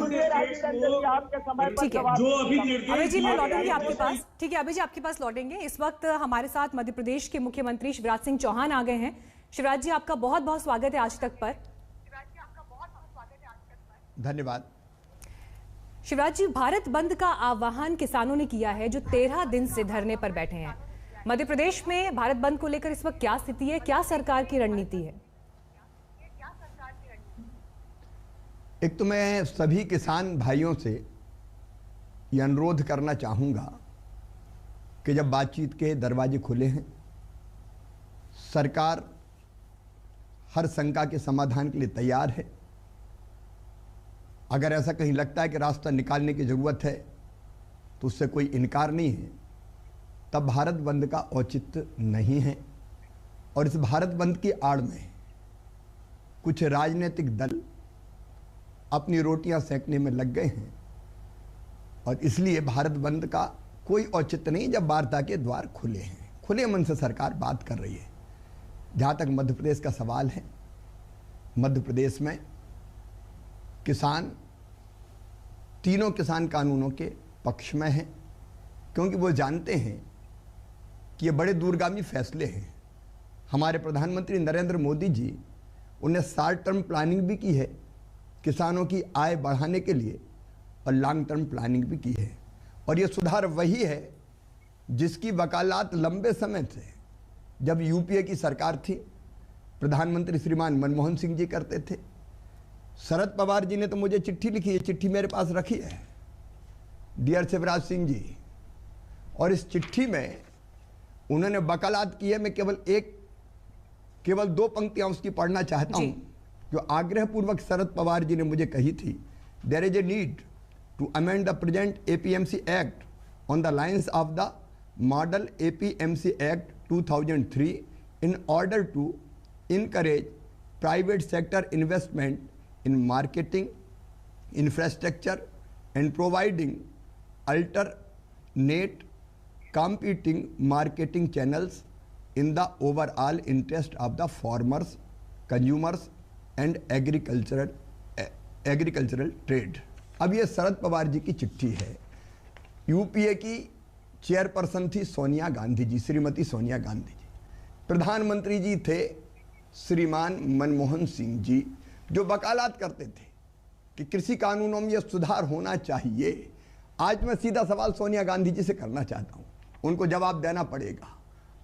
ठीक है, जो अभी अभय जी मैं लौटूंगी आपके पास। ठीक है अभय जी, आपके पास लौटेंगे। इस वक्त हमारे साथ मध्य प्रदेश के मुख्यमंत्री शिवराज सिंह चौहान आ गए हैं। शिवराज जी, आपका बहुत बहुत स्वागत है आज तक पर। धन्यवाद। शिवराज जी, भारत बंद का आह्वान किसानों ने किया है जो 13 दिन से धरने पर बैठे हैं। मध्य प्रदेश में भारत बंद को लेकर इस वक्त क्या स्थिति है, क्या सरकार की रणनीति है? एक तो मैं सभी किसान भाइयों से ये अनुरोध करना चाहूँगा कि जब बातचीत के दरवाजे खुले हैं, सरकार हर शंका के समाधान के लिए तैयार है। अगर ऐसा कहीं लगता है कि रास्ता निकालने की ज़रूरत है तो उससे कोई इनकार नहीं है। तब भारत बंद का औचित्य नहीं है। और इस भारत बंद की आड़ में कुछ राजनीतिक दल अपनी रोटियां सेकने में लग गए हैं और इसलिए भारत बंद का कोई औचित्य नहीं जब वार्ता के द्वार खुले हैं। खुले मन से सरकार बात कर रही है। जहाँ तक मध्य प्रदेश का सवाल है, मध्य प्रदेश में किसान तीनों किसान कानूनों के पक्ष में हैं, क्योंकि वो जानते हैं कि ये बड़े दूरगामी फैसले हैं। हमारे प्रधानमंत्री नरेंद्र मोदी जी, उन्हें शॉर्ट टर्म प्लानिंग भी की है किसानों की आय बढ़ाने के लिए और लॉन्ग टर्म प्लानिंग भी की है। और ये सुधार वही है जिसकी वकालत लंबे समय से, जब यूपीए की सरकार थी, प्रधानमंत्री श्रीमान मनमोहन सिंह जी करते थे। शरद पवार जी ने तो मुझे चिट्ठी लिखी है, चिट्ठी मेरे पास रखी है, डियर शिवराज सिंह जी, और इस चिट्ठी में उन्होंने वकालत की है। मैं केवल 2 पंक्तियां उसकी पढ़ना चाहता हूं, जो आग्रहपूर्वक शरद पवार जी ने मुझे कही थी। There is a need to amend the present APMC act on the lines of the model APMC act 2003 in order to encourage private sector investment in marketing, infrastructure and providing alternate competing marketing channels in the overall interest of the farmers, consumers and agricultural trade। अब ये शरद पवार जी की चिट्ठी है। UPA की chairperson थी सोनिया गांधी जी, श्रीमती सोनिया गांधी जी। प्रधानमंत्री जी थे श्रीमान मनमोहन सिंह जी, जो वकालत करते थे कि कृषि कानूनों में यह सुधार होना चाहिए। आज मैं सीधा सवाल सोनिया गांधी जी से करना चाहता हूं, उनको जवाब देना पड़ेगा।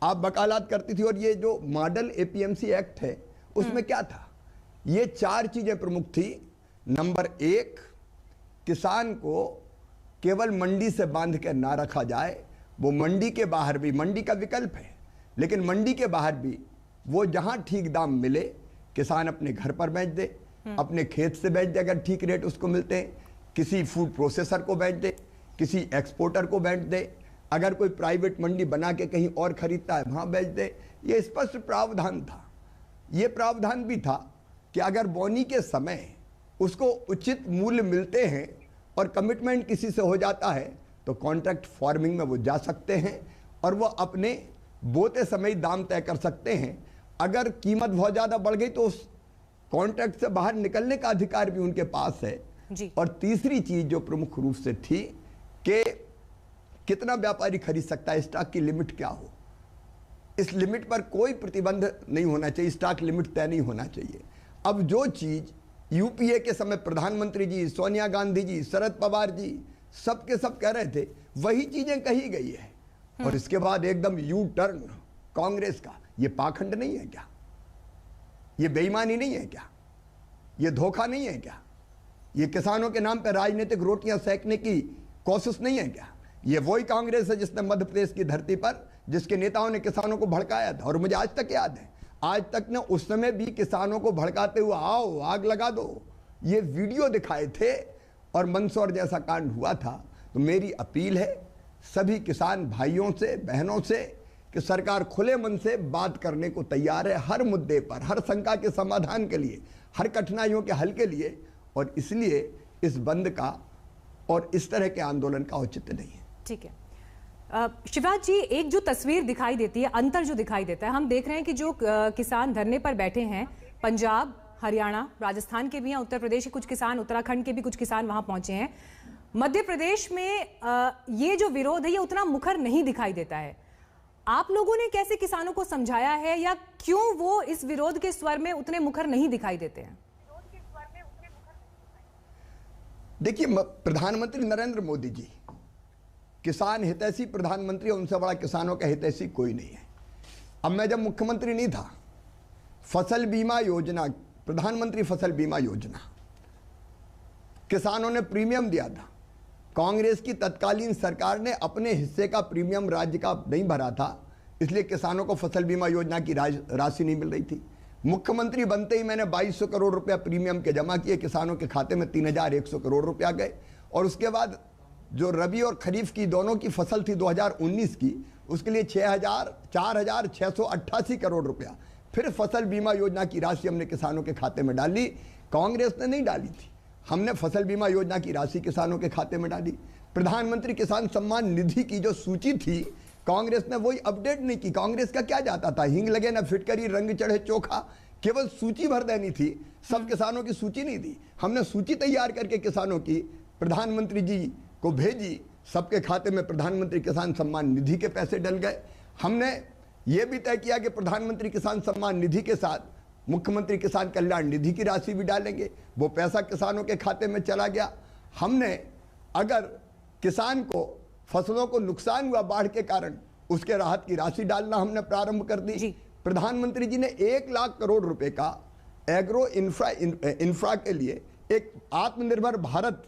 आप वकालत करती थी और ये जो मॉडल एपीएमसी एक्ट है उसमें क्या था? ये 4 चीजें प्रमुख थी। नंबर 1, किसान को केवल मंडी से बांध के ना रखा जाए, वो मंडी के बाहर भी, मंडी का विकल्प है, लेकिन मंडी के बाहर भी वो जहां ठीक दाम मिले किसान अपने घर पर बेच दे, अपने खेत से बेच दे अगर ठीक रेट उसको मिलते हैं, किसी फूड प्रोसेसर को बेच दे, किसी एक्सपोर्टर को बेच दे, अगर कोई प्राइवेट मंडी बना के कहीं और खरीदता है वहां बेच दे। ये स्पष्ट प्रावधान था। ये प्रावधान भी था कि अगर बोनी के समय उसको उचित मूल्य मिलते हैं और कमिटमेंट किसी से हो जाता है तो कॉन्ट्रैक्ट फार्मिंग में वो जा सकते हैं और वो अपने बोते समय दाम तय कर सकते हैं। अगर कीमत बहुत ज़्यादा बढ़ गई तो उस कॉन्ट्रैक्ट से बाहर निकलने का अधिकार भी उनके पास है जी। और तीसरी चीज़ जो प्रमुख रूप से थी कि कितना व्यापारी खरीद सकता है, स्टॉक की लिमिट क्या हो, इस लिमिट पर कोई प्रतिबंध नहीं होना चाहिए, स्टॉक लिमिट तय नहीं होना चाहिए। अब जो चीज़ यूपीए के समय प्रधानमंत्री जी, सोनिया गांधी जी, शरद पवार जी सब के सब कह रहे थे, वही चीजें कही गई है। और इसके बाद एकदम यू टर्न कांग्रेस का। ये पाखंड नहीं है क्या? ये बेईमानी नहीं है क्या? ये धोखा नहीं है क्या? ये किसानों के नाम पर राजनीतिक रोटियां सेकने की कोशिश नहीं है क्या? ये वही कांग्रेस है जिसने मध्य प्रदेश की धरती पर, जिसके नेताओं ने किसानों को भड़काया था। और मुझे आज तक याद है, आज तक ने उस समय भी किसानों को भड़काते हुए आओ आग लगा दो, ये वीडियो दिखाए थे और मंदसौर जैसा कांड हुआ था। तो मेरी अपील है सभी किसान भाइयों से, बहनों से कि सरकार खुले मन से बात करने को तैयार है हर मुद्दे पर, हर शंका के समाधान के लिए, हर कठिनाइयों के हल के लिए। और इसलिए इस बंद का और इस तरह के आंदोलन का औचित्य नहीं है। ठीक है शिवराज जी, एक जो तस्वीर दिखाई देती है, अंतर जो दिखाई देता है, हम देख रहे हैं कि जो किसान धरने पर बैठे हैं पंजाब, हरियाणा, राजस्थान के भी हैं, उत्तर प्रदेश के कुछ किसान, उत्तराखंड के भी कुछ किसान वहां पहुंचे हैं। मध्य प्रदेश में ये जो विरोध है ये उतना मुखर नहीं दिखाई देता है। आप लोगों ने कैसे किसानों को समझाया है, या क्यों वो इस विरोध के स्वर में उतने मुखर नहीं दिखाई देते हैं? देखिए, प्रधानमंत्री नरेंद्र मोदी जी किसान हितैषी प्रधानमंत्री, उनसे बड़ा किसानों का हितैषी कोई नहीं है। अब मैं जब मुख्यमंत्री नहीं था, फसल बीमा योजना, प्रधानमंत्री फसल बीमा योजना, किसानों ने प्रीमियम दिया था। कांग्रेस की तत्कालीन सरकार ने अपने हिस्से का प्रीमियम राज्य का नहीं भरा था, इसलिए किसानों को फसल बीमा योजना की राशि नहीं मिल रही थी। मुख्यमंत्री बनते ही मैंने 2200 करोड़ रुपया प्रीमियम के जमा किए, किसानों के खाते में 3100 करोड़ रुपया गए। और उसके बाद जो रबी और खरीफ की दोनों की फसल थी 2019 की, उसके लिए 4688 करोड़ रुपया फिर फसल बीमा योजना की राशि हमने किसानों के खाते में डाली। कांग्रेस ने नहीं डाली थी, हमने फसल बीमा योजना की राशि किसानों के खाते में डाली। प्रधानमंत्री किसान सम्मान निधि की जो सूची थी, कांग्रेस ने वही अपडेट नहीं की। कांग्रेस का क्या जाता था, हिंग लगे ना फिटकरी, रंग चढ़े चोखा, केवल सूची भर देनी थी, सब किसानों की सूची नहीं दी। हमने सूची तैयार करके किसानों की प्रधानमंत्री जी को भेजी, सबके खाते में प्रधानमंत्री किसान सम्मान निधि के पैसे डल गए। हमने ये भी तय किया कि प्रधानमंत्री किसान सम्मान निधि के साथ मुख्यमंत्री किसान कल्याण निधि की राशि भी डालेंगे, वो पैसा किसानों के खाते में चला गया। हमने अगर किसान को फसलों को नुकसान हुआ बाढ़ के कारण, उसके राहत की राशि डालना हमने प्रारंभ कर दी। प्रधानमंत्री जी ने 1 लाख करोड़ रुपए का एग्रो इंफ्रा के लिए एक आत्मनिर्भर भारत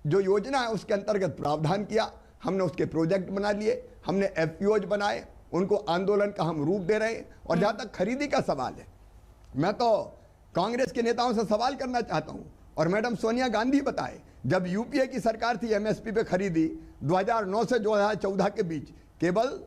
जो योजना है उसके अंतर्गत प्रावधान किया। हमने उसके प्रोजेक्ट बना लिए, हमने एफपीओज बनाए, उनको आंदोलन का हम रूप दे रहे हैं। और जहां तक खरीदी का सवाल है, मैं तो कांग्रेस के नेताओं से सवाल करना चाहता हूं, और मैडम सोनिया गांधी बताए, जब यूपीए की सरकार थी एमएसपी पे खरीदी 2009 से 2014 के बीच केवल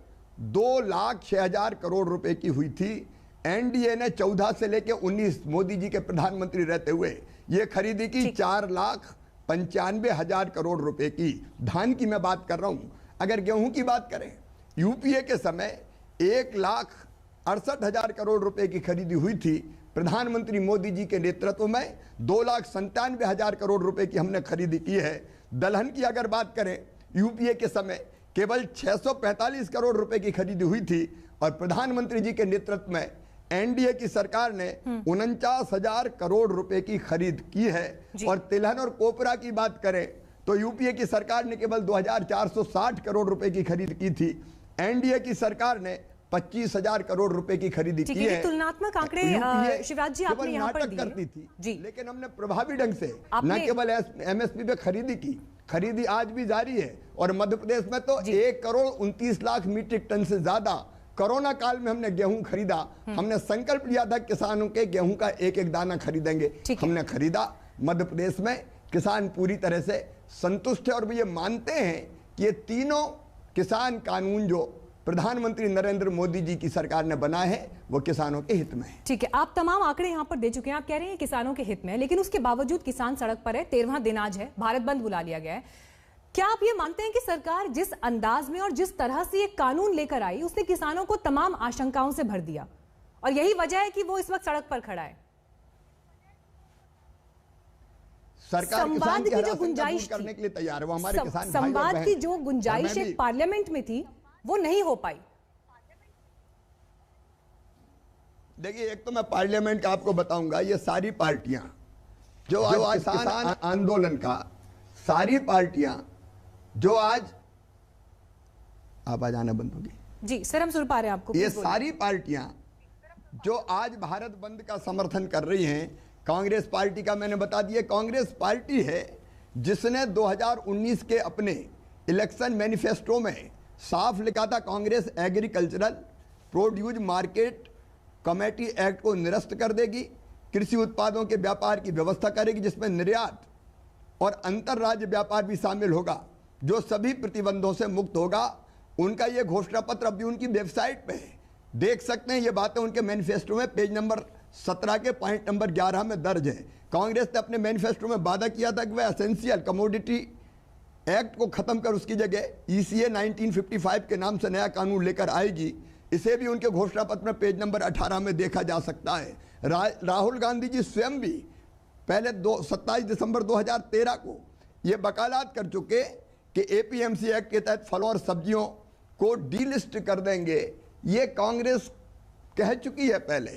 2,06,000 करोड़ रुपए की हुई थी। एनडीए ने 14 से लेकर 19 मोदी जी के प्रधानमंत्री रहते हुए ये खरीदी की 4,95,000 करोड़ रुपए की। धान की मैं बात कर रहा हूं। अगर गेहूं की बात करें, यूपीए के समय 1,68,000 करोड़ रुपए की खरीदी हुई थी। प्रधानमंत्री मोदी जी के नेतृत्व में 2,97,000 करोड़ रुपए की हमने खरीदी की है। दलहन की अगर बात करें, यूपीए के समय केवल 645 करोड़ रुपए की खरीदी हुई थी, और प्रधानमंत्री जी के नेतृत्व में एनडीए की सरकार ने 49,000 करोड़ रुपए की खरीद की है। और तिलहन और कोपरा की बात करें तो यूपीए की सरकार ने केवल 2,460 करोड़ रुपए की खरीद की थी। एनडीए की सरकार ने 25,000 करोड़ रुपए की खरीदी की है। तुलनात्मक आंकड़े शिवराज जी आपने यहाँ पर करती थी जी, लेकिन हमने प्रभावी ढंग से न केवल एमएसपी पे खरीदी की, खरीदी आज भी जारी है। और मध्य प्रदेश में तो 1,29 लाख मीट्रिक टन से ज्यादा कोरोना काल में हमने गेहूं खरीदा। हमने संकल्प लिया था किसानों के गेहूं का एक एक दाना खरीदेंगे, हमने खरीदा। मध्य प्रदेश में किसान पूरी तरह से संतुष्ट है, और वो ये मानते हैं कि ये तीनों किसान कानून जो प्रधानमंत्री नरेंद्र मोदी जी की सरकार ने बनाए हैं वो किसानों के हित में है। ठीक है, आप तमाम आंकड़े यहाँ पर दे चुके हैं, आप कह रहे हैं किसानों के हित में, लेकिन उसके बावजूद किसान सड़क पर है। 13वां दिन आज है, भारत बंद बुला लिया गया है। क्या आप ये मानते हैं कि सरकार जिस अंदाज में और जिस तरह से ये कानून लेकर आई, उसने किसानों को तमाम आशंकाओं से भर दिया, और यही वजह है कि वो इस वक्त सड़क पर खड़ा है? सरकार संवाद की जो गुंजाइश करने के लिए तैयार है, वो हमारे किसान संवाद की जो गुंजाइश पार्लियामेंट में थी वो नहीं हो पाई। देखिए, एक तो मैं पार्लियामेंट का आपको बताऊंगा, ये सारी पार्टियां जो आज किसान आंदोलन का, सारी पार्टियां जो आज आवाज आना बंद होगी जी सर, हम सुन पा रहे हैं आपको। ये सारी पार्टियां जो आज भारत बंद का समर्थन कर रही हैं, कांग्रेस पार्टी का मैंने बता दिया, कांग्रेस पार्टी है जिसने 2019 के अपने इलेक्शन मैनिफेस्टो में साफ लिखा था Congress agricultural produce market committee act को निरस्त कर देगी, कृषि उत्पादों के व्यापार की व्यवस्था करेगी जिसमें निर्यात और अंतर्राज्य व्यापार भी शामिल होगा, जो सभी प्रतिबंधों से मुक्त होगा। उनका ये घोषणा पत्र अभी उनकी वेबसाइट पे है, देख सकते हैं। ये बातें उनके मैनिफेस्टो में पेज नंबर 17 के पॉइंट नंबर 11 में दर्ज है। कांग्रेस ने अपने मैनिफेस्टो में वादा किया था कि वह एसेंशियल कमोडिटी एक्ट को खत्म कर उसकी जगह ईसीए 1955 के नाम से नया कानून लेकर आएगी। इसे भी उनके घोषणा पत्र में पेज नंबर 18 में देखा जा सकता है। राहुल गांधी जी स्वयं भी पहले 27 दिसंबर 2013 को ये वकालत कर चुके कि एपीएमसी एक्ट के तहत फलों और सब्जियों को डीलिस्ट कर देंगे। ये कांग्रेस कह चुकी है पहले।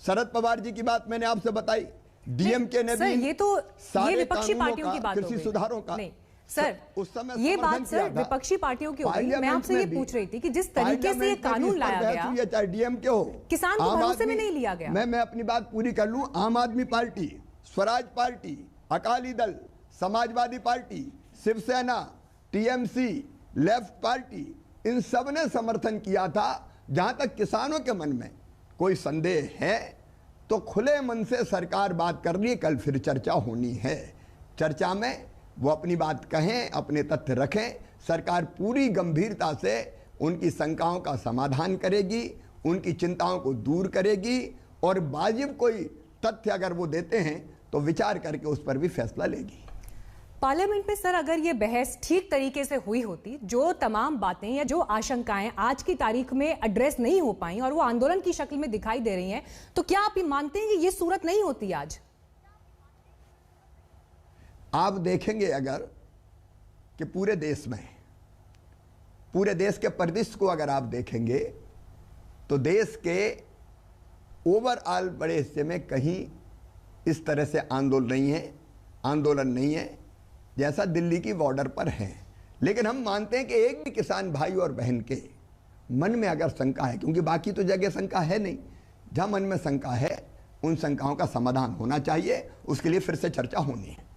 शरद पवार जी की बात मैंने आपसे बताई, डीएमके ने भी ये विपक्षी पार्टियों की बात कृषि सुधारों का नहीं सर, उस समय ये बात सर विपक्षी पार्टियों की हो गई। मैं आपसे ये पूछ रही थी कि जिस तरीके से ये कानून लाया गया, चाहे डीएमके हो, किसान को भरोसे में नहीं लिया गया। मैं अपनी बात पूरी कर लूं। आम आदमी party, Swaraj party, Akali Dal, Samajwadi party, Shiv Sena, TMC, left party, इन सब ने समर्थन किया था। जहां तक किसानों के मन में कोई संदेह है तो खुले मन से सरकार बात कर रही है। कल फिर चर्चा होनी है। चर्चा में वो अपनी बात कहें, अपने तथ्य रखें। सरकार पूरी गंभीरता से उनकी शंकाओं का समाधान करेगी, उनकी चिंताओं को दूर करेगी और वाजिब कोई तथ्य अगर वो देते हैं तो विचार करके उस पर भी फैसला लेगी। पार्लियामेंट में सर अगर ये बहस ठीक तरीके से हुई होती, जो तमाम बातें या जो आशंकाएं आज की तारीख में एड्रेस नहीं हो पाई और वो आंदोलन की शक्ल में दिखाई दे रही हैं, तो क्या आप ये मानते हैं कि ये सूरत नहीं होती आज? आप देखेंगे अगर कि पूरे देश में, पूरे देश के परिदृश्य को अगर आप देखेंगे तो देश के ओवरऑल बड़े हिस्से में कहीं इस तरह से आंदोलन नहीं है जैसा दिल्ली की बॉर्डर पर है। लेकिन हम मानते हैं कि एक भी किसान भाई और बहन के मन में अगर शंका है, क्योंकि बाकी तो जगह शंका है नहीं, जहां मन में शंका है उन शंकाओं का समाधान होना चाहिए। उसके लिए फिर से चर्चा होनी है।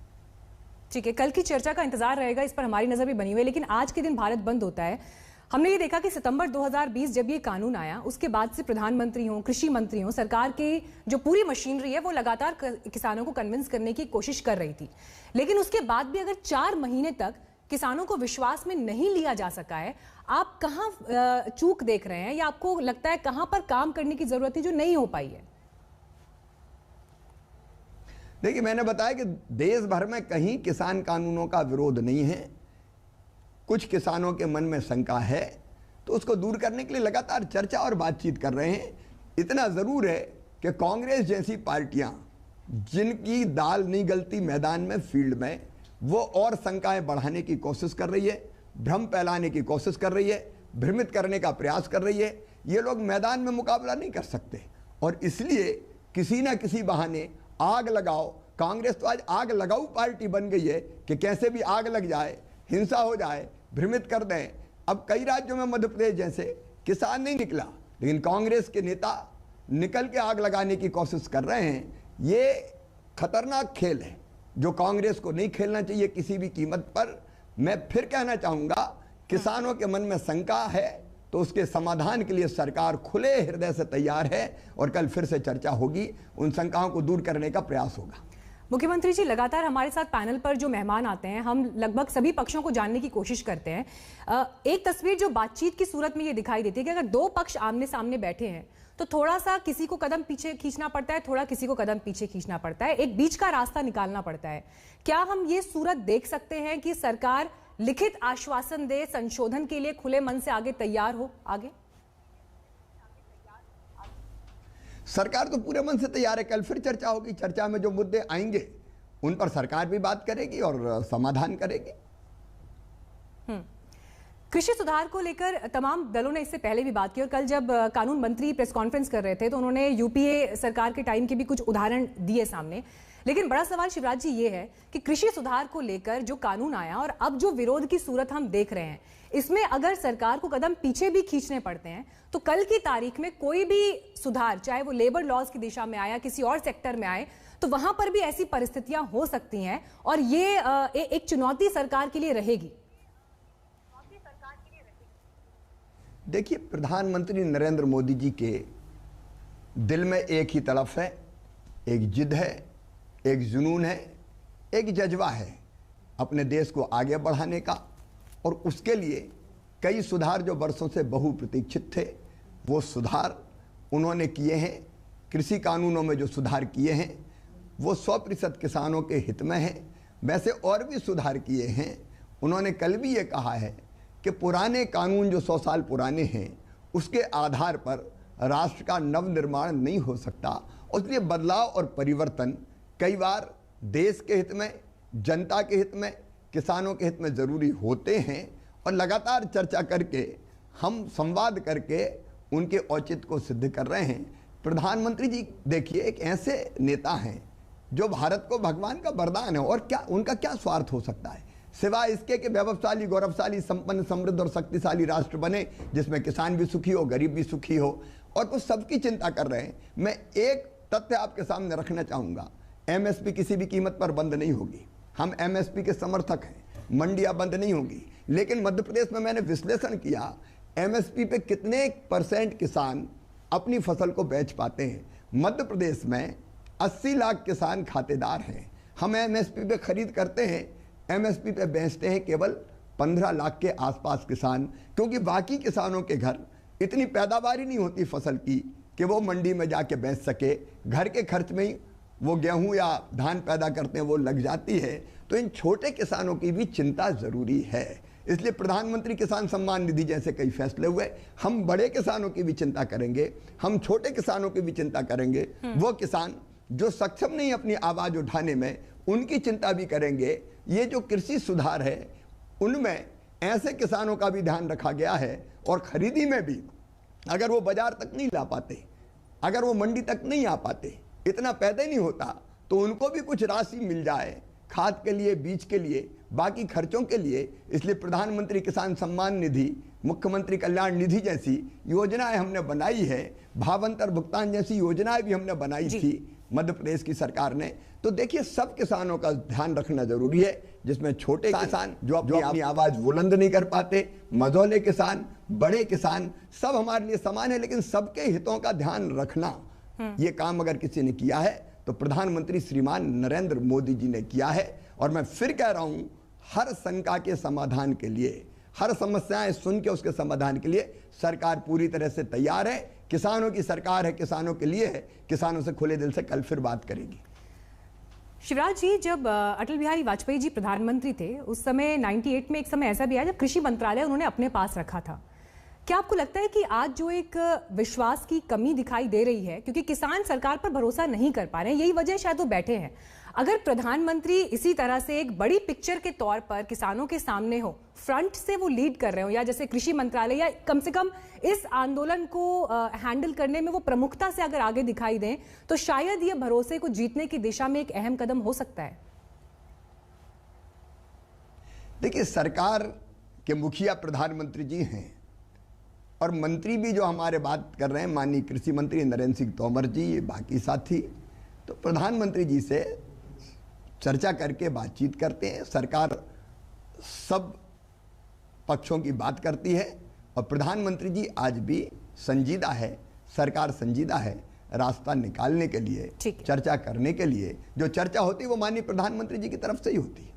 ठीक है, कल की चर्चा का इंतजार रहेगा, इस पर हमारी नजर भी बनी हुई है। लेकिन आज के दिन भारत बंद होता है। हमने ये देखा कि सितंबर 2020 जब ये कानून आया, उसके बाद से प्रधानमंत्री हों, कृषि मंत्री हों, सरकार की जो पूरी मशीनरी है वो लगातार किसानों को कन्विंस करने की कोशिश कर रही थी। लेकिन उसके बाद भी अगर 4 महीने तक किसानों को विश्वास में नहीं लिया जा सका है, आप कहां चूक देख रहे हैं या आपको लगता है कहां पर काम करने की जरूरत है जो नहीं हो पाई है? देखिए, मैंने बताया कि देश भर में कहीं किसान कानूनों का विरोध नहीं है। कुछ किसानों के मन में शंका है तो उसको दूर करने के लिए लगातार चर्चा और बातचीत कर रहे हैं। इतना जरूर है कि कांग्रेस जैसी पार्टियां जिनकी दाल नहीं गलती मैदान में, फील्ड में, वो और शंकाएं बढ़ाने की कोशिश कर रही है, भ्रम फैलाने की कोशिश कर रही है, भ्रमित करने का प्रयास कर रही है। ये लोग मैदान में मुकाबला नहीं कर सकते और इसलिए किसी ना किसी बहाने आग लगाओ। कांग्रेस तो आज आग लगाऊ पार्टी बन गई है कि कैसे भी आग लग जाए, हिंसा हो जाए, भ्रमित कर दें। अब कई राज्यों में, मध्य प्रदेश जैसे, किसान नहीं निकला लेकिन कांग्रेस के नेता निकल के आग लगाने की कोशिश कर रहे हैं। ये खतरनाक खेल है जो कांग्रेस को नहीं खेलना चाहिए किसी भी कीमत पर। मैं फिर कहना चाहूंगा, किसानों के मन में शंका है तो उसके समाधान के लिए सरकार खुले हृदय से तैयार है और कल फिर से चर्चा होगी, उन शंकाओं को दूर करने का प्रयास होगा। मुख्यमंत्री जी, लगातार हमारे साथ पैनल पर जो मेहमान आते हैं, हम लगभग सभी पक्षों को जानने की कोशिश करते हैं। एक तस्वीर जो बातचीत की सूरत में ये दिखाई देती है कि अगर 2 पक्ष आमने सामने बैठे हैं तो थोड़ा सा किसी को कदम पीछे खींचना पड़ता है, थोड़ा किसी को कदम पीछे खींचना पड़ता है, एक बीच का रास्ता निकालना पड़ता है। क्या हम ये सूरत देख सकते हैं कि सरकार लिखित आश्वासन दे, संशोधन के लिए खुले मन से आगे तैयार हो? आगे सरकार तो पूरे मन से तैयार है। कल फिर चर्चा होगी। चर्चा में जो मुद्दे आएंगे उन पर सरकार भी बात करेगी और समाधान करेगी। कृषि सुधार को लेकर तमाम दलों ने इससे पहले भी बात की और कल जब कानून मंत्री प्रेस कॉन्फ्रेंस कर रहे थे तो उन्होंने यूपीए सरकार के टाइम के भी कुछ उदाहरण दिए सामने। लेकिन बड़ा सवाल शिवराज जी ये है कि कृषि सुधार को लेकर जो कानून आया और अब जो विरोध की सूरत हम देख रहे हैं, इसमें अगर सरकार को कदम पीछे भी खींचने पड़ते हैं तो कल की तारीख में कोई भी सुधार, चाहे वो लेबर लॉज की दिशा में आया, किसी और सेक्टर में आए, तो वहां पर भी ऐसी परिस्थितियां हो सकती हैं और ये एक चुनौती सरकार के लिए रहेगी। देखिए, प्रधानमंत्री नरेंद्र मोदी जी के दिल में एक ही तड़फ है, एक जिद है, एक जुनून है, एक जज्बा है अपने देश को आगे बढ़ाने का। और उसके लिए कई सुधार जो वर्षों से बहुप्रतीक्षित थे, वो सुधार उन्होंने किए हैं। कृषि कानूनों में जो सुधार किए हैं वो 100% किसानों के हित में है। वैसे और भी सुधार किए हैं। उन्होंने कल भी ये कहा है कि पुराने कानून जो 100 साल पुराने हैं उसके आधार पर राष्ट्र का नव निर्माण नहीं हो सकता इसलिए बदलाव और परिवर्तन कई बार देश के हित में, जनता के हित में, किसानों के हित में जरूरी होते हैं और लगातार चर्चा करके हम संवाद करके उनके औचित्य को सिद्ध कर रहे हैं। प्रधानमंत्री जी देखिए एक ऐसे नेता हैं जो भारत को भगवान का वरदान है, और क्या उनका क्या स्वार्थ हो सकता है सिवाय इसके कि वैभवशाली, गौरवशाली, संपन्न, समृद्ध और शक्तिशाली राष्ट्र बने जिसमें किसान भी सुखी हो, गरीब भी सुखी हो, और वो सबकी चिंता कर रहे हैं। मैं एक तथ्य आपके सामने रखना चाहूँगा, एमएसपी किसी भी कीमत पर बंद नहीं होगी। हम एमएसपी के समर्थक हैं, मंडियाँ बंद नहीं होंगी, लेकिन मध्य प्रदेश में मैंने विश्लेषण किया एमएसपी पे कितने % किसान अपनी फसल को बेच पाते हैं। मध्य प्रदेश में 80 लाख किसान खातेदार हैं। हम एमएसपी पे खरीद करते हैं, एमएसपी पे बेचते हैं केवल 15 लाख के आसपास किसान, क्योंकि बाकी किसानों के घर इतनी पैदावार ही नहीं होती फसल की कि वो मंडी में जाके बेच सके। घर के खर्च में ही वो गेहूं या धान पैदा करते हैं, वो लग जाती है। तो इन छोटे किसानों की भी चिंता जरूरी है। इसलिए प्रधानमंत्री किसान सम्मान निधि जैसे कई फैसले हुए। हम बड़े किसानों की भी चिंता करेंगे, हम छोटे किसानों की भी चिंता करेंगे। वो किसान जो सक्षम नहीं अपनी आवाज उठाने में, उनकी चिंता भी करेंगे। ये जो कृषि सुधार है उनमें ऐसे किसानों का भी ध्यान रखा गया है, और खरीदी में भी अगर वो बाजार तक नहीं ला पाते, अगर वो मंडी तक नहीं आ पाते, इतना पैदा नहीं होता, तो उनको भी कुछ राशि मिल जाए खाद के लिए, बीज के लिए, बाकी खर्चों के लिए। इसलिए प्रधानमंत्री किसान सम्मान निधि, मुख्यमंत्री कल्याण निधि जैसी योजनाएं हमने बनाई है, भावांतर भुगतान जैसी योजनाएं भी हमने बनाई थी मध्य प्रदेश की सरकार ने। तो देखिए सब किसानों का ध्यान रखना जरूरी है, जिसमें छोटे किसान जो अपनी आवाज बुलंद नहीं कर पाते, मझौले किसान, बड़े किसान, सब हमारे लिए समान है, लेकिन सबके हितों का ध्यान रखना, ये काम अगर किसी ने किया है तो प्रधानमंत्री श्रीमान नरेंद्र मोदी जी ने किया है। और मैं फिर कह रहा हूं, हर शंका के समाधान के लिए, हर समस्याएं सुन के उसके समाधान के लिए सरकार पूरी तरह से तैयार है। किसानों की सरकार है, किसानों के लिए है, किसानों से खुले दिल से कल फिर बात करेगी। शिवराज जी, जब अटल बिहारी वाजपेयी जी प्रधानमंत्री थे उस समय 98 में एक समय ऐसा भी आया जब कृषि मंत्रालय उन्होंने अपने पास रखा था। क्या आपको लगता है कि आज जो एक विश्वास की कमी दिखाई दे रही है, क्योंकि किसान सरकार पर भरोसा नहीं कर पा रहे हैं, यही वजह शायद वो बैठे हैं, अगर प्रधानमंत्री इसी तरह से एक बड़ी पिक्चर के तौर पर किसानों के सामने हो, फ्रंट से वो लीड कर रहे हो, या जैसे कृषि मंत्रालय, या कम से कम इस आंदोलन को हैंडल करने में वो प्रमुखता से अगर आगे दिखाई दें, तो शायद ये भरोसे को जीतने की दिशा में एक अहम कदम हो सकता है। देखिए, सरकार के मुखिया प्रधानमंत्री जी हैं, और मंत्री भी जो हमारे बात कर रहे हैं, माननीय कृषि मंत्री नरेंद्र सिंह तोमर जी, बाकी साथी, तो प्रधानमंत्री जी से चर्चा करके बातचीत करते हैं। सरकार सब पक्षों की बात करती है, और प्रधानमंत्री जी आज भी संजीदा है, सरकार संजीदा है रास्ता निकालने के लिए, चर्चा करने के लिए। जो चर्चा होती है वो माननीय प्रधानमंत्री जी की तरफ से ही होती है।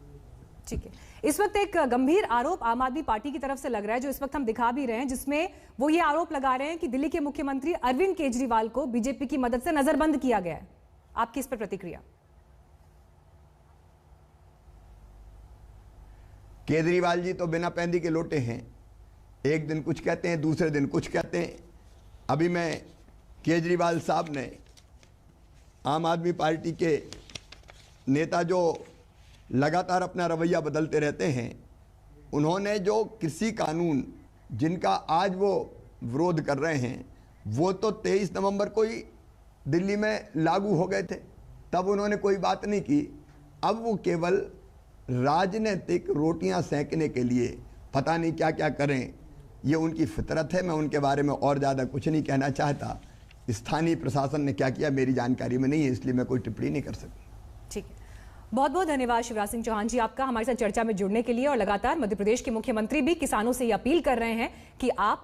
ठीक है, इस वक्त एक गंभीर आरोप आम आदमी पार्टी की तरफ से लग रहा है, जो इस वक्त हम दिखा भी रहे हैं, जिसमें वो ये आरोप लगा रहे हैं कि दिल्ली के मुख्यमंत्री अरविंद केजरीवाल को बीजेपी की मदद से नजरबंद किया गया है। आपकी इस पर प्रतिक्रिया? केजरीवाल जी तो बिना पैंदी के लोटे हैं, एक दिन कुछ कहते हैं, दूसरे दिन कुछ कहते हैं। अभी मैं केजरीवाल साहब ने, आम आदमी पार्टी के नेता जो लगातार अपना रवैया बदलते रहते हैं, उन्होंने जो कृषि कानून जिनका आज वो विरोध कर रहे हैं, वो तो 23 नवंबर को ही दिल्ली में लागू हो गए थे, तब उन्होंने कोई बात नहीं की। अब वो केवल राजनीतिक रोटियां सेंकने के लिए पता नहीं क्या क्या करें, ये उनकी फितरत है। मैं उनके बारे में और ज़्यादा कुछ नहीं कहना चाहता। स्थानीय प्रशासन ने क्या किया मेरी जानकारी में नहीं है, इसलिए मैं कोई टिप्पणी नहीं कर सकती। ठीक है, बहुत बहुत धन्यवाद शिवराज सिंह चौहान जी आपका हमारे साथ चर्चा में जुड़ने के लिए। और लगातार मध्य प्रदेश के मुख्यमंत्री भी किसानों से ये अपील कर रहे हैं कि आप